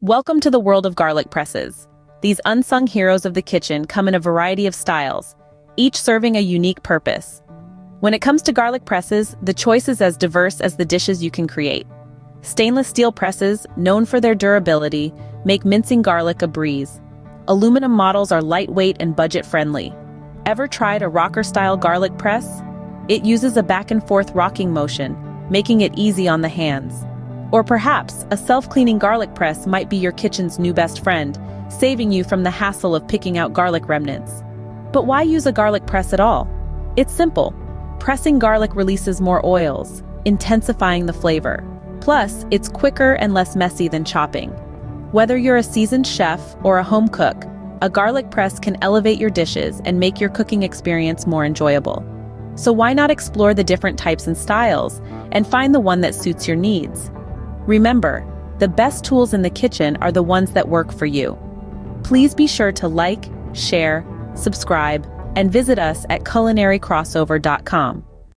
Welcome to the world of garlic presses. These unsung heroes of the kitchen come in a variety of styles, each serving a unique purpose. When it comes to garlic presses, the choice is as diverse as the dishes you can create. Stainless steel presses, known for their durability, make mincing garlic a breeze. Aluminum models are lightweight and budget-friendly. Ever tried a rocker-style garlic press? It uses a back-and-forth rocking motion, making it easy on the hands. Or perhaps a self-cleaning garlic press might be your kitchen's new best friend, saving you from the hassle of picking out garlic remnants. But why use a garlic press at all? It's simple. Pressing garlic releases more oils, intensifying the flavor. Plus, it's quicker and less messy than chopping. Whether you're a seasoned chef or a home cook, a garlic press can elevate your dishes and make your cooking experience more enjoyable. So why not explore the different types and styles and find the one that suits your needs? Remember, the best tools in the kitchen are the ones that work for you. Please be sure to like, share, subscribe, and visit us at culinarycrossover.com.